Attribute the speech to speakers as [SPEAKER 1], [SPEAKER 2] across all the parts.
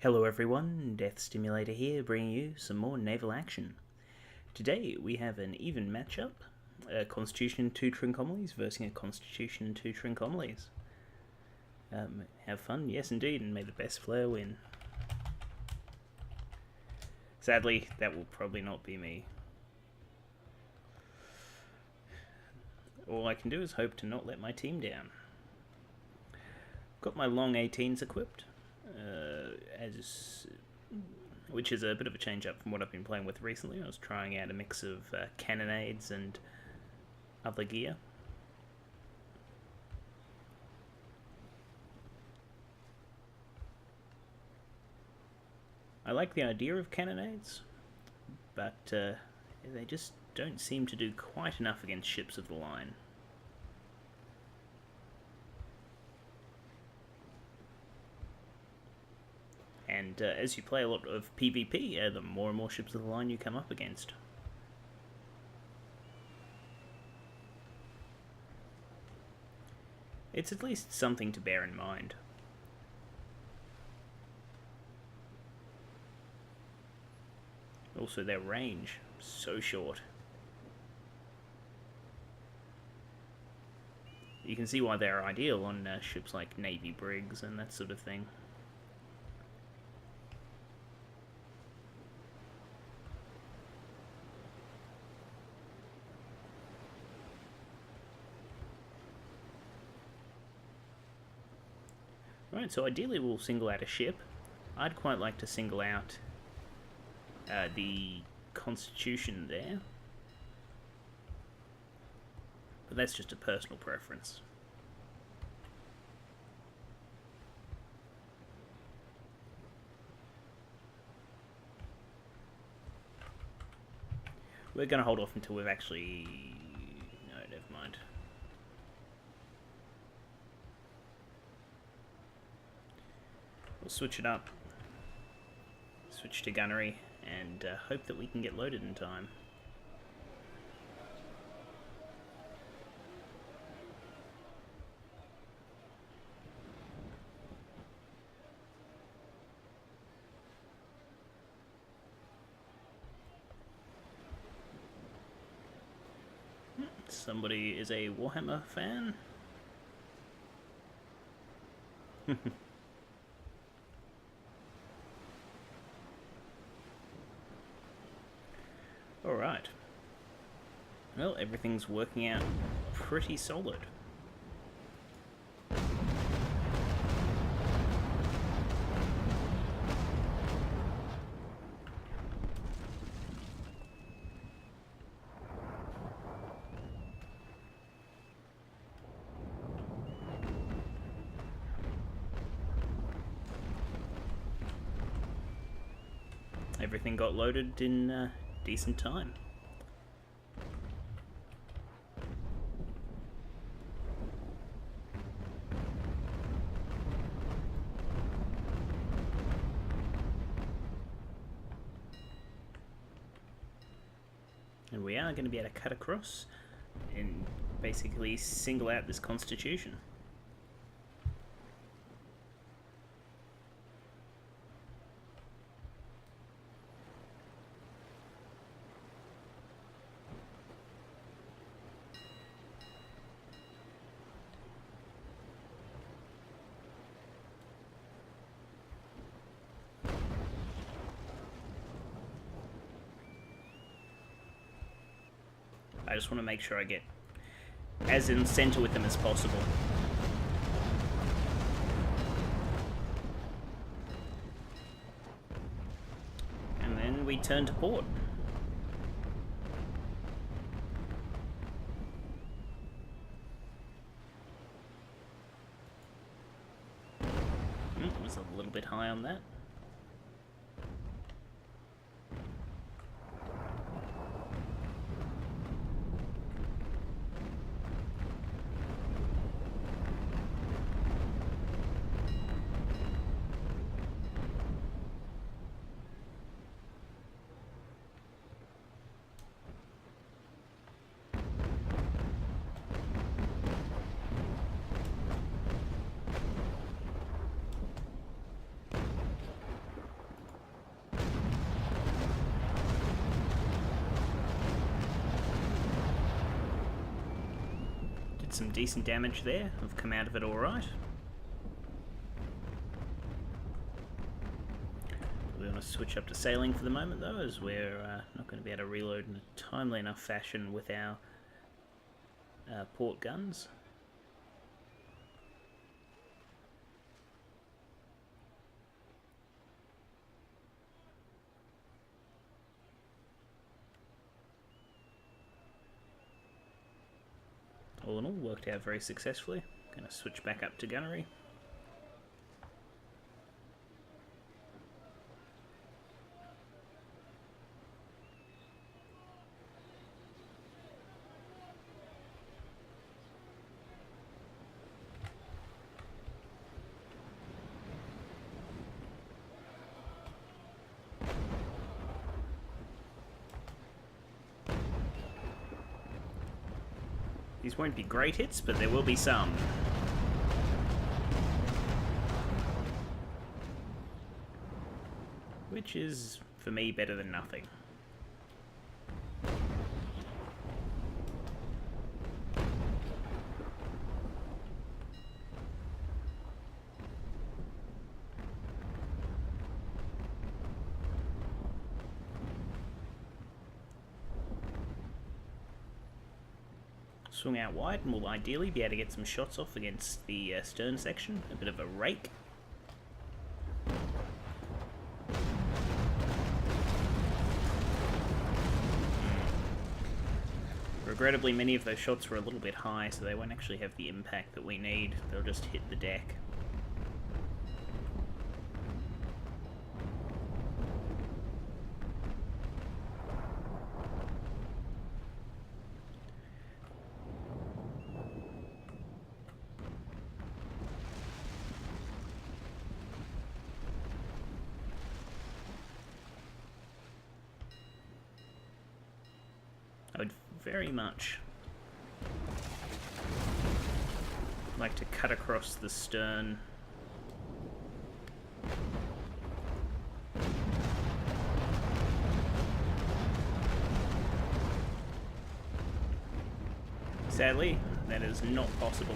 [SPEAKER 1] Hello everyone, Death Stimulator here, bringing you some more Naval Action. Today we have an even matchup, a Constitution and 2 Trincomalees versus a Constitution and 2 Trincomalees. Have fun, yes indeed, and may the best player win. Sadly, that will probably not be me. All I can do is hope to not let my team down. Got my long 18s equipped. Which is a bit of a change up from what I've been playing with recently. I was trying out a mix of cannonades and other gear. I like the idea of cannonades, but they just don't seem to do quite enough against ships of the line. And as you play a lot of PvP, the more and more ships of the line you come up against. It's at least something to bear in mind. Also, their range, so short. You can see why they're ideal on ships like Navy brigs and that sort of thing. Right, so ideally we'll single out a ship. I'd quite like to single out the Constitution there. But that's just a personal preference. We're going to hold off until we've actually... No, never mind. We'll switch it up, switch to gunnery, and hope that we can get loaded in time. Somebody is a Warhammer fan. Alright. Well, everything's working out pretty solid. Everything got loaded in decent time. And we are going to be able to cut across and basically single out this Constitution. I just want to make sure I get as in center with them as possible. And then we turn to port. Was a little bit high on that. Did some decent damage there. I've come out of it alright. We want to switch up to sailing for the moment though, as we're not going to be able to reload in a timely enough fashion with our port guns. All in all, worked out very successfully. Going to switch back up to gunnery. These won't be great hits, but there will be some. Which is, for me, better than nothing. Swung out wide and will ideally be able to get some shots off against the stern section. A bit of a rake. Regrettably, many of those shots were a little bit high, so they won't actually have the impact that we need. They'll just hit the deck. I would very much like to cut across the stern. Sadly, that is not possible.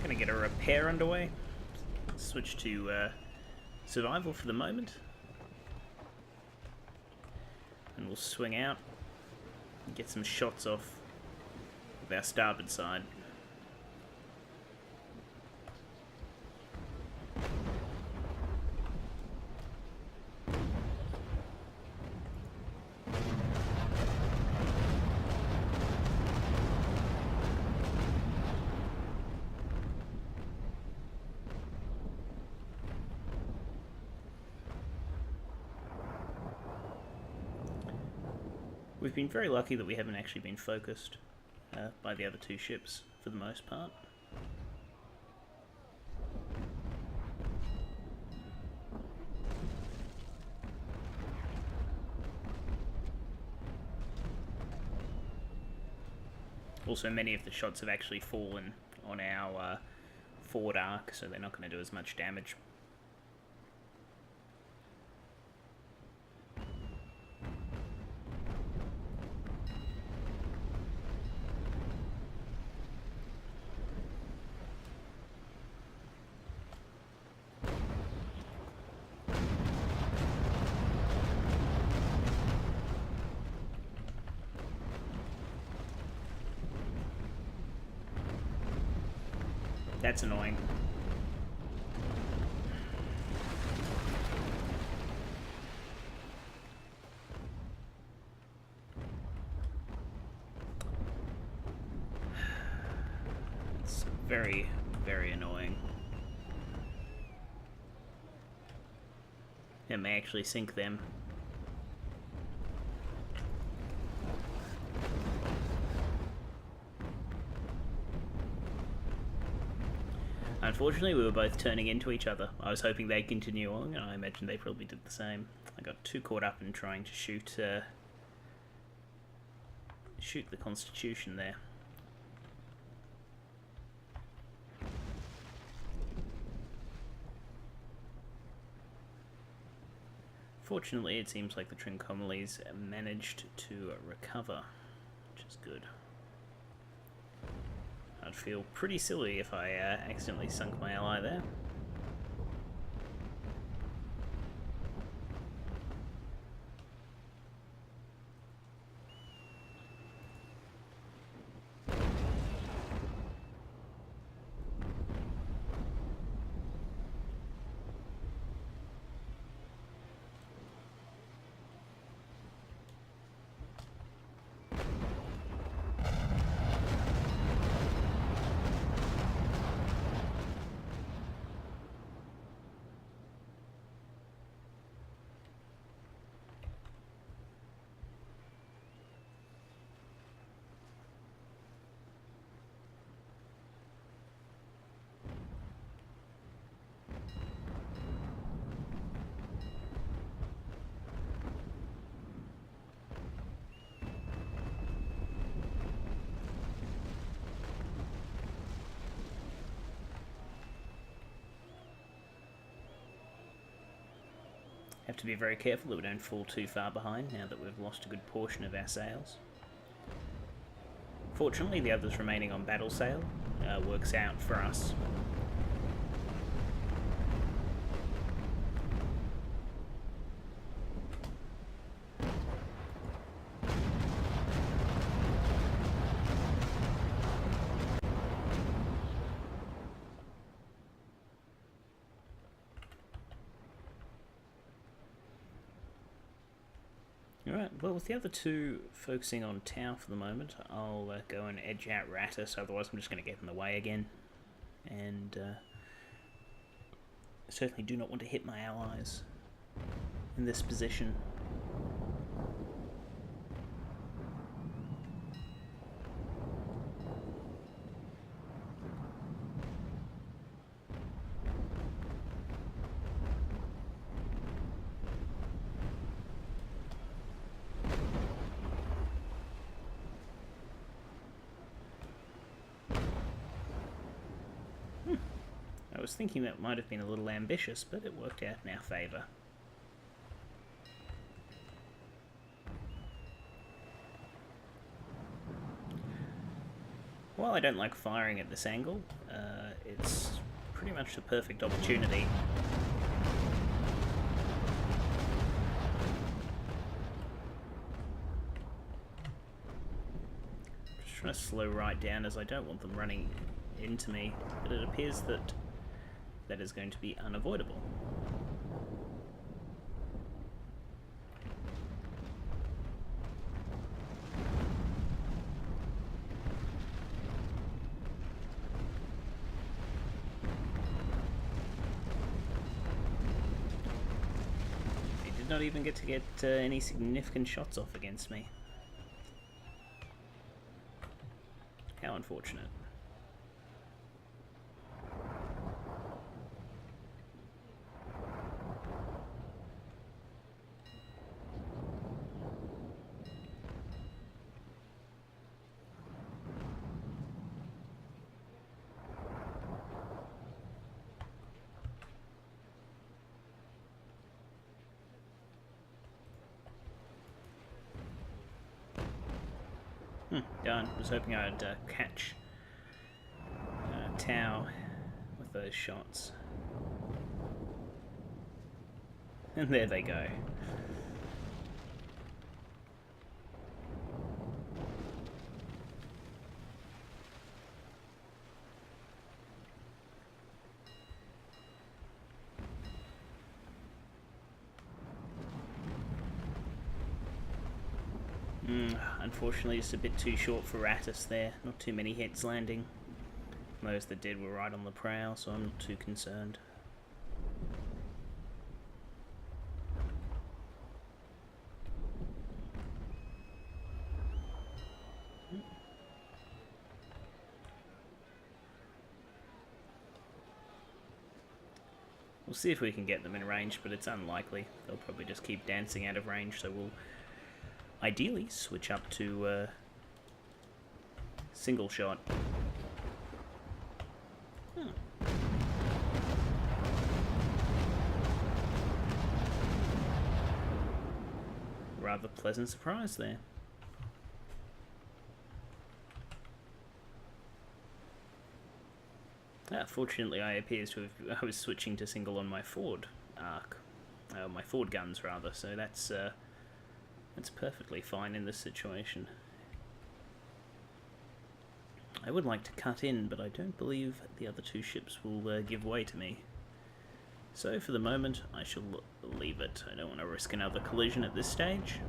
[SPEAKER 1] Gonna get a repair underway. Switch to survival for the moment. And we'll swing out. Get some shots off of our starboard side. We've been very lucky that we haven't actually been focused by the other two ships, for the most part. Also, many of the shots have actually fallen on our forward arc, so they're not going to do as much damage. That's annoying. It's very, very annoying. It may actually sink them. Unfortunately, we were both turning into each other. I was hoping they'd continue on, and I imagine they probably did the same. I got too caught up in trying to shoot the Constitution there. Fortunately, it seems like the Trincomalee's managed to recover, which is good. I'd feel pretty silly if I accidentally sunk my ally there. Have to be very careful that we don't fall too far behind now that we've lost a good portion of our sails. Fortunately, the others remaining on battle sail works out for us. Alright, well with the other two focusing on Tau for the moment, I'll go and edge out Rattus, otherwise I'm just going to get in the way again. And certainly do not want to hit my allies in this position. I was thinking that might have been a little ambitious, but it worked out in our favour. While I don't like firing at this angle, it's pretty much the perfect opportunity. Just trying to slow right down as I don't want them running into me, but it appears that that is going to be unavoidable. They did not even get to get any significant shots off against me. How unfortunate. Darn, I was hoping I'd catch Tau with those shots. And there they go. Unfortunately, just a bit too short for Rattus there. Not too many hits landing. Those that did were right on the prow, so I'm not too concerned. We'll see if we can get them in range, but it's unlikely. They'll probably just keep dancing out of range, so we'll ideally switch up to single shot. Rather pleasant surprise there. Fortunately, I was switching to single on my Ford arc, my Ford guns rather. So that's perfectly fine in this situation. I would like to cut in, but I don't believe the other two ships will give way to me. So for the moment, I shall leave it. I don't want to risk another collision at this stage.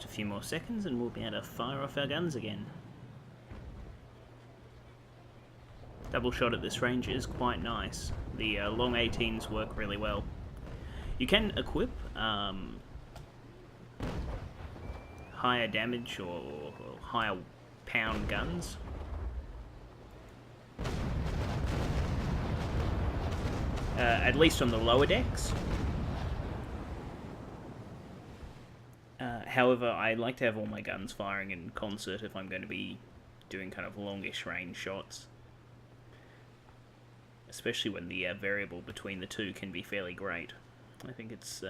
[SPEAKER 1] A few more seconds and we'll be able to fire off our guns again. Double shot at this range is quite nice. The long 18s work really well. You can equip higher damage or higher pound guns. At least on the lower decks. However, I like to have all my guns firing in concert if I'm going to be doing kind of longish range shots. Especially when the variable between the two can be fairly great. I think it's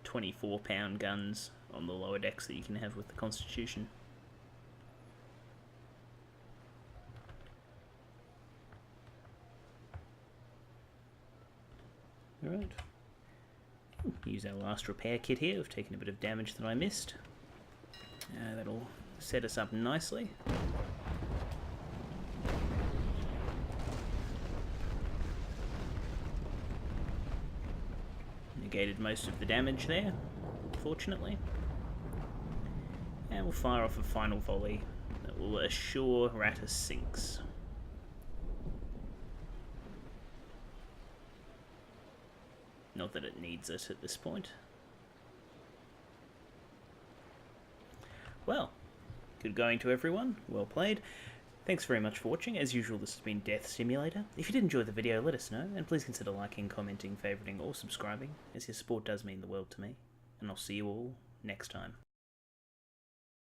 [SPEAKER 1] 24 pound guns on the lower decks that you can have with the Constitution. Alright. Use our last repair kit here. We've taken a bit of damage that I missed. That'll set us up nicely. Negated most of the damage there, fortunately. And we'll fire off a final volley that will assure Rattus sinks. Not that it needs it at this point. Well, good going to everyone. Well played. Thanks very much for watching. As usual, this has been Death Simulator. If you did enjoy the video, let us know, and please consider liking, commenting, favouriting, or subscribing, as your support does mean the world to me. And I'll see you all next time.